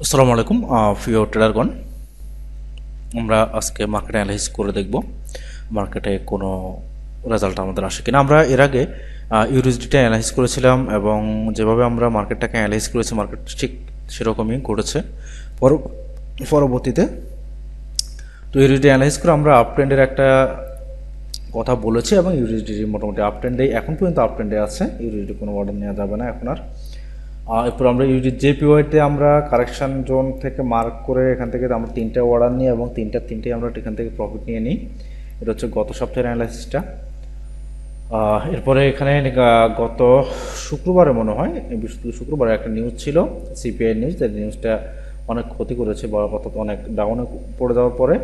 আসসালামু আলাইকুম প্রিয় ট্রেডারগণ। আমরা আজকে মার্কেট অ্যানালাইসিস করে দেখব মার্কেটে কোনো রেজাল্ট আমাদের আসে কিনা। আমরা এর আগে ইউএসডিটা অ্যানালাইসিস করেছিলাম এবং যেভাবে আমরা মার্কেটটাকে অ্যানালাইসিস করেছি মার্কেট ঠিক সেরকমই ঘটেছে পরবর্তীতে। তো ইউএসডি অ্যানালাইসিস করে আমরা আপ ট্রেন্ডের একটা কথা বলেছি এবং ইউএসডি মোটামুটি আপ ট্রেন্ডে এখন পর্যন্ত আপ ট্রেন্ডে আছে। ইউএসডি কোনো অর্ডার নেওয়া যাবে না এখন আর। এরপর আমরা জেপিওয়াইতে আমরা কারেকশন জোন থেকে মার্ক করে এখান থেকে আমরা তিনটে অর্ডার নিই এবং তিনটেই আমরা এখান থেকে প্রফিট নিয়ে নিই। এটা হচ্ছে গত সপ্তাহের অ্যানালাইসিসটা। এরপরে এখানে গত শুক্রবারে মনে হয় শুক্রবারে একটা নিউজ ছিল, সিপিআই নিউজ। যে নিউজটা অনেক ক্ষতি করেছে বা অর্থাৎ অনেক ডাউনে পড়ে যাওয়ার পরে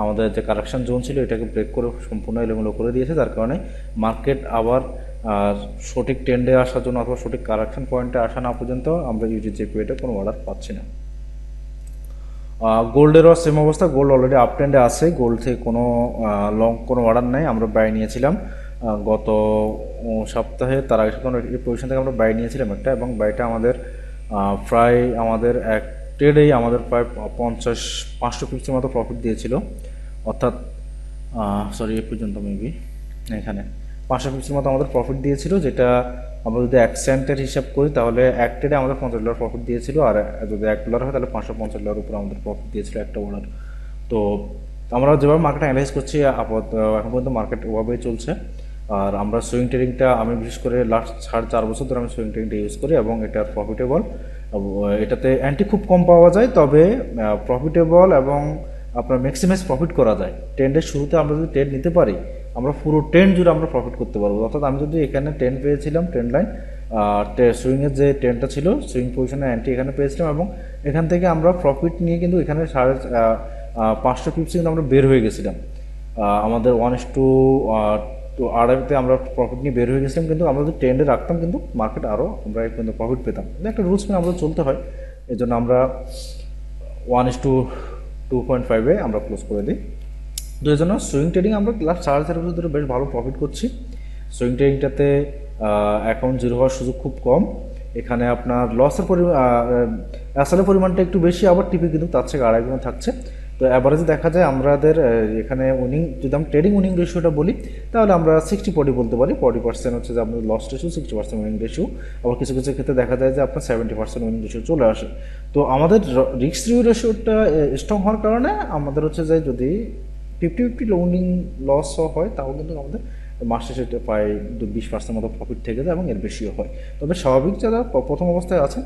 আমাদের যে কারেকশন জোন ছিল এটাকে ব্রেক করে সম্পূর্ণ এলোমেলো করে দিয়েছে, যার কারণে মার্কেট আবার সঠিক ট্রেন্ডে আসার জন্য অথবা সঠিক কারেকশন পয়েন্টে আসা না পর্যন্ত আমরা ইউজিজেপিওতে কোনো অর্ডার পাচ্ছি না। গোল্ডেরও সেম অবস্থা, গোল্ড অলরেডি আপ ট্রেন্ডে আছে, গোল্ড থেকে কোনো লং কোনো অর্ডার নেই। আমরা বাই নিয়েছিলাম গত সপ্তাহে, তার আগে কোনো এই পজিশন থেকে আমরা বাই নিয়েছিলাম একটা, এবং বাইটা আমাদের প্রায় আমাদের এক ট্রেডেই আমাদের প্রায় 550 মতো প্রফিট দিয়েছিল। অর্থাৎ সরি এ পর্যন্ত মেবি এখানে 550 মতো আমাদের প্রফিট দিয়েছিল, যেটা আমরা যদি $1 হিসাব করি তাহলে এক ট্রেডে আমাদের $50 প্রফিট দিয়েছিল, আর যদি $1 হয় তাহলে $550 উপরে আমাদের প্রফিট দিয়েছিল একটা অর্ডার। তো আমরা যেভাবে মার্কেট অ্যানালাইজ করছি এখন পর্যন্ত মার্কেট ওভাবেই চলছে। আর আমরা সুইং ট্রেডিংটা, আমি বিশেষ করে লাস্ট 4.5 বছর ধরে আমি সুইং ট্রেডিংটা ইউজ করি এবং এটা প্রফিটেবল। এটাতে অ্যান্টি খুব কম পাওয়া যায়, তবে প্রফিটেবল এবং আপনার ম্যাক্সিমাইজ প্রফিট করা যায়। ট্রেন্ডের শুরুতে আমরা যদি ট্রেড নিতে পারি আমরা পুরো ট্রেন্ড জুড়ে আমরা প্রফিট করতে পারবো। অর্থাৎ আমি যদি এখানে ট্রেন্ড পেয়েছিলাম, ট্রেন্ড লাইন সুইংয়ের যে ট্রেন্ডটা ছিল, সুইং পজিশনে অ্যান্টি এখানে পেয়েছিলাম এবং এখান থেকে আমরা প্রফিট নিয়ে কিন্তু এখানে 500 পিপস কিন্তু আমরা বের হয়ে গেছিলাম। আমাদের 1:2.5 আমরা প্রফিট নিয়ে বের হয়ে গেছিলাম, কিন্তু আমরা যদি ট্রেন্ডে রাখতাম কিন্তু মার্কেট আরও আমরা কিন্তু প্রফিট পেতাম। একটা রুলস মেনে আমাদের চলতে হয়, এই জন্য আমরা 1:2.5 আমরা ক্লোজ করে দিই। তো এই জন্য সুইং ট্রেডিং আমরা লাস্ট 4.5 বছর ধরে বেশ ভালো প্রফিট করছি। সুইং ট্রেডিংটাতে অ্যাকাউন্ট জিরো হওয়ার সুযোগ খুব কম। এখানে আপনার লসের পরিমাণ, অ্যাসেলের পরিমাণটা একটু বেশি, আবার টিপি কিন্তু তার থেকে 2.5 গুণ থাকছে। তো অ্যাভারেজে দেখা যায় আমাদের এখানে উইনিং, যদি আমরা ট্রেডিং উইনিং রেশিওটা বলি তাহলে আমরা 60-40 বলতে পারি। 40% হচ্ছে যে আপনার লস রেশিও, 60% উইনিং রেশিও। আবার কিছু কিছু ক্ষেত্রে দেখা যায় যে আপনার 70% উইনিং রেশিও চলে আসে। তো আমাদের রিস্ক রিভিউ রেশিওটা স্ট্রং হওয়ার কারণে আমাদের হচ্ছে যে যদি 50-50 উইনিং লসও হয় তাও কিন্তু আমাদের মাস শেষে প্রায় 20% মতো প্রফিট থেকে যায় এবং এর বেশিও হয়। তবে স্বাভাবিক যারা প্রথম অবস্থায় আছেন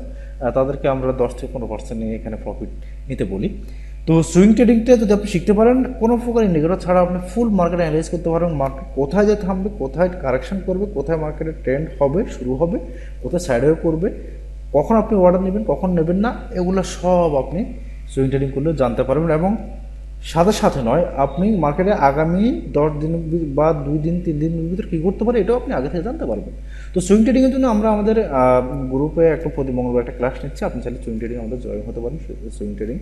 তাদেরকে আমরা 10-15% নিয়ে এখানে প্রফিট নিতে বলি। তো সুইং ট্রেডিংটা যদি আপনি শিখতে পারেন, কোনো প্রকার ইন্ডিকেটর ছাড়া আপনি ফুল মার্কেট অ্যানালাইজ করতে পারবেন। মার্কেট কোথায় যে থামবে, কোথায় কারেকশন করবে, কোথায় মার্কেটের ট্রেন্ড হবে, শুরু হবে, কোথায় সাইডওয়ে করবে, কখন আপনি অর্ডার নেবেন কখন নেবেন না, এগুলো সব আপনি সুইং ট্রেডিং করলে জানতে পারবেন। এবং সাথে সাথে নয়, আপনি মার্কেটে আগামী 10 দিন বা 2 দিন 3 দিনের ভিতরে কী করতে পারে এটাও আপনি আগে থেকে জানতে পারবেন। তো সুইং ট্রেডিংয়ের জন্য আমরা আমাদের গ্রুপে একটা প্রতি মঙ্গলবার একটা ক্লাস নিচ্ছি, আপনি চাইলে সুইং ট্রেডিং আমাদের জয়েন হতে পারেন সুইং ট্রেডিং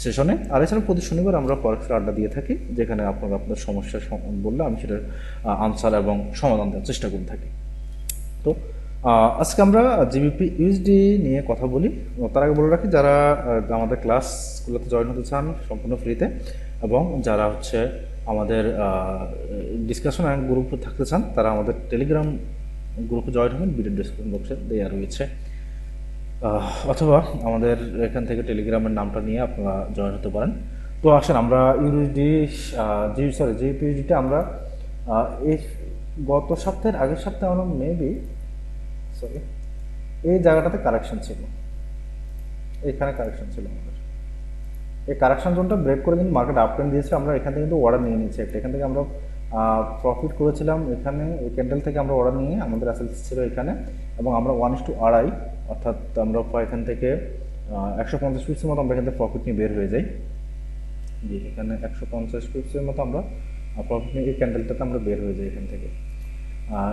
সেশনে। আর এছাড়া প্রতি শনিবার আমরা ফরেক্সের আড্ডা দিয়ে থাকি, যেখানে আপনারা আপনার সমস্যা বললে আমি সেটার আনসার এবং সমাধান দেওয়ার চেষ্টা করে থাকি। তো আজকে আমরা জিবিপি ইউএসডি নিয়ে কথা বলি। তার আগে বলে রাখি, যারা আমাদের ক্লাসগুলোতে জয়েন হতে চান সম্পূর্ণ ফ্রিতে, এবং যারা হচ্ছে আমাদের ডিসকাশন অ্যান্ড গ্রুপে থাকতে চান তারা আমাদের টেলিগ্রাম গ্রুপে জয়েন হবেন, ভিডিও ডিসক্রিপশন বক্সে দেওয়া রয়েছে। অথবা আমাদের এখান থেকে টেলিগ্রামের নামটা নিয়ে আপনারা জয়েন হতে পারেন। তো আসেন আমরা জিপিইউসডিটা আমরা এই গত সপ্তাহের আগের সপ্তাহে আমরা মেবি এই জায়গাটাতে কারেকশন ছিল, এখানে কারেকশন ছিল আমাদের। এই কারেকশন জোনটা ব্রেক করে কিন্তু মার্কেট আপ ট্রেন্ড দিয়েছে। আমরা এখান থেকে কিন্তু অর্ডার নিয়ে নিচ্ছি একটা, এখান থেকে আমরা প্রফিট করেছিলাম। এখানে এই ক্যান্ডেল থেকে আমরা অর্ডার নিয়ে আমাদের আসল ছিল এখানে, এবং আমরা 1:2.5 অর্থাৎ আমরা এখান থেকে 150 পিপসের মতো আমরা এখান থেকে প্রফিট নিয়ে বের হয়ে যাই। যে এখানে 150 পিপসের মতো আমরা প্রফিট নিয়ে এই ক্যান্ডেলটাতে আমরা বের হয়ে যাই এখান থেকে,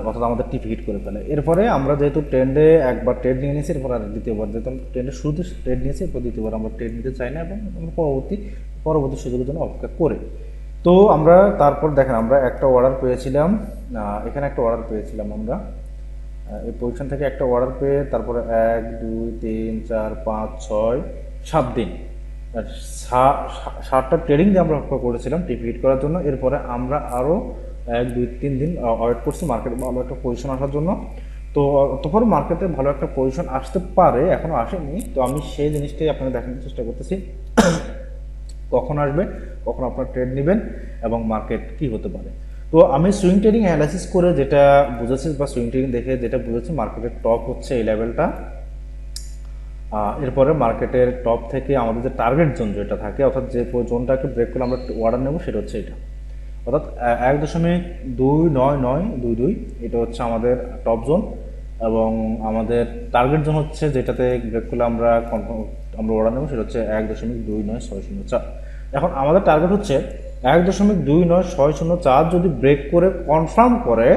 অর্থাৎ আমাদের টিপ হিট করে ফেলে। এরপরে আমরা যেহেতু ট্রেন্ডে একবার ট্রেড নিয়ে নিয়েছি, এরপর আর দ্বিতীয়বার যেহেতু আমরা ট্রেন্ডের শুরুতে ট্রেড নিয়েছি, এরপর দ্বিতীয়বার আমরা ট্রেড নিতে চাই না এবং আমরা পরবর্তী সুযোগের জন্য অপেক্ষা করে। তো আমরা তারপর দেখেন আমরা একটা অর্ডার পেয়েছিলাম, এখানে একটা অর্ডার পেয়েছিলাম আমরা এই পজিশন থেকে একটা অর্ডার পেয়ে তারপরে 1 2 3 4 5 6 7 দিন, 7টা ট্রেডিং দিয়ে আমরা অপেক্ষা করেছিলাম টিপি হিট করার জন্য। এরপরে আমরা আরও 1-2-3 দিন ওয়েট করছি মার্কেটে ভালো একটা পজিশন আসার জন্য। তো তখন মার্কেটে ভালো একটা পজিশন আসতে পারে, এখনও আসেনি। তো আমি সেই জিনিসটাই আপনাকে দেখানোর চেষ্টা করতেছি, কখন আসবে, কখন আপনার ট্রেড নেবেন এবং মার্কেট কি হতে পারে। তো আমি সুইং ট্রেডিং অ্যানালাইসিস করে যেটা বুঝেছি বা সুইং ট্রেডিং দেখে যেটা বুঝেছি, মার্কেটের টপ হচ্ছে এই লেভেলটা। এরপরে মার্কেটের টপ থেকে আমাদের যে টার্গেট জোন যেটা থাকে, অর্থাৎ যে জোনটাকে ব্রেক করে আমরা অর্ডার নেব, সেটা হচ্ছে এটা, অর্থাৎ 1.299922, এটা হচ্ছে আমাদের টপ জোন। এবং আমাদের টার্গেট জোন হচ্ছে যেটাতে ব্রেক করলে আমরা অর্ডার নেব, সেটা হচ্ছে 1.29604। এখন আমাদের টার্গেট হচ্ছে 1.29604 যদি ব্রেক করে কনফার্ম করে,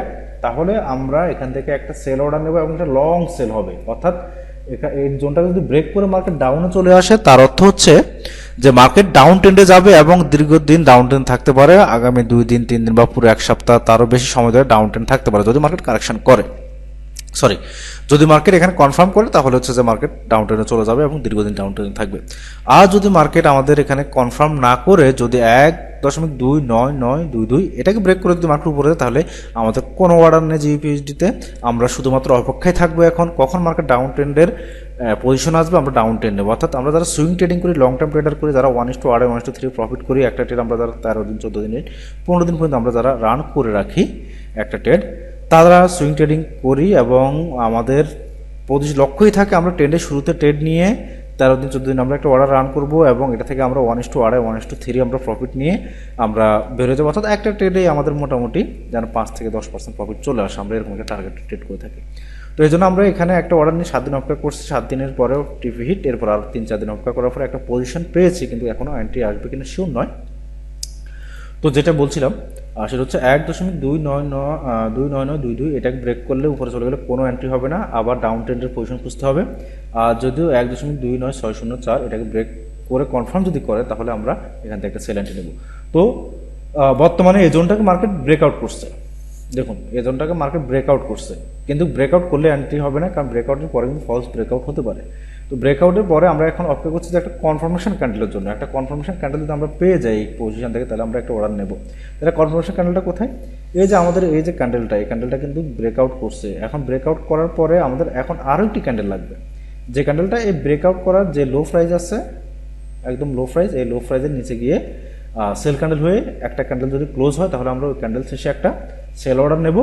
তাহলে আমরা এখান থেকে একটা সেল অর্ডার নেব এবং এটা লং সেল হবে। অর্থাৎ এই জোনটাকে যদি ব্রেক করে মার্কেট ডাউনে চলে আসে, তার অর্থ হচ্ছে যে মার্কেট ডাউন ট্রেন্ডে যাবে এবং দীর্ঘদিন ডাউন ট্রেন্ড থাকতে পারে, আগামী 2 দিন 3 দিন বা পুরো 1 সপ্তাহ, তারও বেশি সময় ধরে ডাউন ট্রেন্ড থাকতে পারে যদি মার্কেট কারেকশন করে। যদি মার্কেট এখানে কনফার্ম করে, তাহলে হচ্ছে যে মার্কেট ডাউন ট্রেন্ডে চলে যাবে এবং দীর্ঘদিন ডাউন ট্রেন্ডে থাকবে। আর যদি মার্কেট আমাদের এখানে কনফার্ম না করে যদি 1.29922 এটাকে ব্রেক করে যদি মার্কেট উপরে যায়, তাহলে আমাদের কোনো অর্ডার নেই জিপিএইচডিতে। আমরা শুধুমাত্র অপেক্ষায় থাকবো এখন কখন মার্কেট ডাউন ট্রেন্ডের পজিশন আসবে, আমরা ডাউন ট্রেন্ড নেবো। অর্থাৎ আমরা যারা সুইং ট্রেডিং করি, লং টার্ম ট্রেডার করি, যারা 1:2 1:3 প্রফিট করি, একটা ট্রেড আমরা যারা 13 দিন 14 দিন 15 দিন পর্যন্ত আমরা যারা রান করে রাখি একটা ট্রেড, তারা সুইং ট্রেডিং করি এবং আমাদের লক্ষ্যই থাকে আমরা ট্রেডের শুরুতে ট্রেড নিয়ে 13 দিন 14 দিন আমরা একটা অর্ডার রান করব এবং এটা থেকে আমরা 1:2 1:3 আমরা প্রফিট নিয়ে আমরা বেরোতে যাবো। অর্থাৎ একটা ট্রেডেই আমাদের মোটামুটি যেন 5 থেকে 10% প্রফিট চলে আসে, আমরা এরকম একটা টার্গেট ট্রেড করে থাকি। তো এই জন্য আমরা এখানে একটা অর্ডার নিয়ে 7 দিন অপেক্ষা করছি, 7 দিনের পরেও টিপি হিট, এরপর আর 3-4 দিন অপেক্ষা করার পরে একটা পজিশন পেয়েছি, কিন্তু এখনও এন্ট্রি আসবে কিনা শিওর নয়। তো যেটা বলছিলাম সেটা হচ্ছে 1.29922 এটাকে ব্রেক করলে উপরে চলে গেলে কোনো এন্ট্রি হবে না, আবার ডাউন ট্রেন্ডের পজিশন খুঁজতে হবে। আর যদিও 1.29604 এটাকে ব্রেক করে কনফার্ম যদি করে, তাহলে আমরা এখান থেকে একটা সেল এন্ট্রি নেব। তো বর্তমানে এই জোনটাকে মার্কেট ব্রেকআউট করছে, দেখুন এই জোনটাকে মার্কেট ব্রেকআউট করছে, কিন্তু ব্রেকআউট করলে এন্ট্রি হবে না, কারণ ব্রেকআউটের পরে কিন্তু ফলস ব্রেকআউট হতে পারে। তো ব্রেকআউটের পরে আমরা এখন অপেক্ষা করছি যে একটা কনফার্মেশন ক্যান্ডেলের জন্য। একটা কনফার্মেশন ক্যান্ডেল যদি আমরা পেয়ে যাই এই পজিশন থেকে, তাহলে আমরা একটা অর্ডার নেব। তাহলে কনফার্মেশন ক্যান্ডেলটা কোথায়? এই যে আমাদের এই যে ক্যান্ডেলটা, এই ক্যান্ডেলটা কিন্তু ব্রেকআউট করছে। এখন ব্রেকআউট করার পরে আমাদের এখন আরও একটি ক্যান্ডেল লাগবে, যে ক্যান্ডেলটা এই ব্রেকআউট করার যে লো প্রাইস আছে, একদম লো প্রাইস, এই লো প্রাইসের নিচে গিয়ে সেল ক্যান্ডেল হয়ে একটা ক্যান্ডেল যদি ক্লোজ হয়, তাহলে আমরা ওই ক্যান্ডেল শেষে একটা সেল অর্ডার নেব।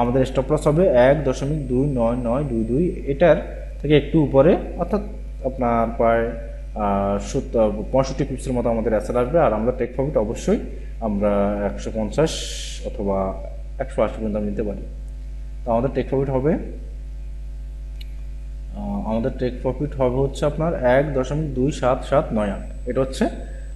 আমাদের স্টপ লস হবে 1.29922, এটার থেকে একটু উপরে, অর্থাৎ আপনার প্রায় 65 পিপসের মতো আমাদের অ্যাসেল আসবে। আর আমরা টেক প্রফিট অবশ্যই আমরা 150 অথবা 180 পর্যন্ত নিতে পারি। তো আমাদের টেক প্রফিট হবে হচ্ছে আপনার 1.27798। এটা হচ্ছে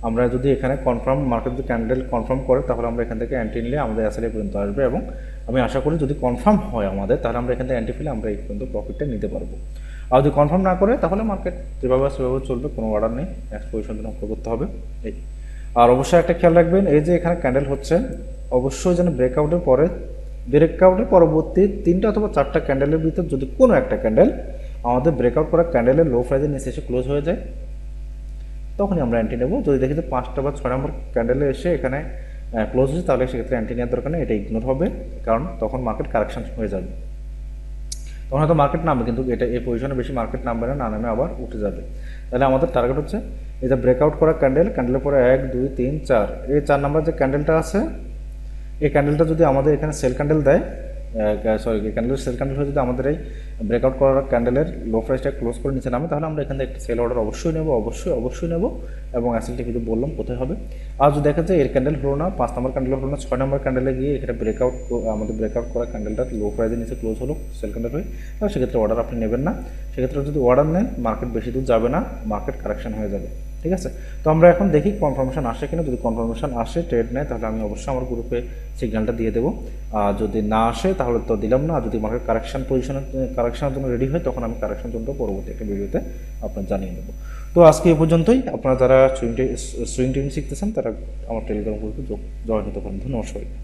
আমরা যদি এখানে কনফার্ম মার্কেট যদি ক্যান্ডেল কনফার্ম করে, তাহলে আমরা এখান থেকে এন্ট্রি নিলে আমাদের অ্যাসেলে পর্যন্ত আসবে। এবং আমি আশা করি যদি কনফার্ম হয় আমাদের, তাহলে আমরা এখান থেকে এন্ট্রি ফেলে আমরা এই পর্যন্ত প্রফিটটা নিতে পারবো। আর যদি কনফার্ম না করে, তাহলে মার্কেট যেভাবে সেভাবে চলবে, কোনো অর্ডার নেই, নেক্সট পজিশন দিন অপেক্ষা করতে হবে। এই আর অবশ্যই একটা খেয়াল রাখবেন, এই যে এখানে ক্যান্ডেল হচ্ছে, অবশ্যই যেন ব্রেকআউটের পরবর্তী 3টা অথবা 4টা ক্যান্ডেলের ভিতর যদি কোনো একটা ক্যান্ডেল আমাদের ব্রেকআউট করা ক্যান্ডেলের লো প্রাইসের নিচে এসে ক্লোজ হয়ে যায়, তখনই আমরা এন্ট্রি নেব। যদি দেখি যে 5টা বা 6 নম্বর ক্যান্ডেলে এসে এখানে ক্লোজ হচ্ছে, তাহলে সেক্ষেত্রে এন্ট্রি নেওয়ার দরকার নেই, এটা ইগনোর হবে, কারণ তখন মার্কেট কারেকশন হয়ে যাবে। তখন হয়তো মার্কেট নামবে, কিন্তু এটা এই পজিশনে বেশি মার্কেট নামবে না, নামে আবার উঠে যাবে। তাহলে আমাদের টার্গেট হচ্ছে এটা ব্রেকআউট করা ক্যান্ডেলের পরে 1 2 3 4, এই 4 নম্বর যে ক্যান্ডেলটা আছে, এই ক্যান্ডেলটা যদি আমাদের এখানে সেল ক্যান্ডেল দেয়, ক্যান্ডেলের সেল ক্যান্ডেল হয়ে যদি আমাদের এই ব্রেকআউট করার ক্যান্ডেলের লো প্রাইসটা ক্লোজ করে নিচে নামে, তাহলে আমরা এখান থেকে একটা সেল অর্ডার অবশ্যই নেব। এবং অ্যাসেলটি কিন্তু বললাম কোথায় হবে। আর যদি দেখা যায় এর ক্যান্ডেল হলো না, 5 নম্বর ক্যান্ডেল হলো না, 6 নম্বর ক্যান্ডেলে গিয়ে এখানে আমাদের ব্রেকআউট করা ক্যান্ডেলটা লো প্রাইসের নিচে ক্লোজ হলো সেল ক্যান্ডেল হয়ে, তাহলে সেক্ষেত্রে অর্ডার আপনি নেবেন না। সেক্ষেত্রে যদি অর্ডার নেন, মার্কেট বেশি দূর যাবে না, মার্কেট কারেকশন হয়ে যাবে। ঠিক আছে, তো আমরা এখন দেখি কনফার্মেশন আসে কিনা। যদি কনফার্মেশন আসে ট্রেড নেয়, তাহলে আমি অবশ্যই আমার গ্রুপে সিগন্যালটা দিয়ে দেবো। আর যদি না আসে, তাহলে তো দিলাম না। আর যদি মার্কেট কারেকশনের জন্য রেডি হয়, তখন আমি কারেকশন জন্য পরবর্তী একটা ভিডিওতে আপনার জানিয়ে দেবো। তো আজকে এই পর্যন্তই। আপনারা যারা সুইং ট্রেডিং শিখতেছেন, তারা আমার টেলিগ্রাম গ্রুপে জয়েন হতে পারেন। ধন্যবাদ সবাইকে।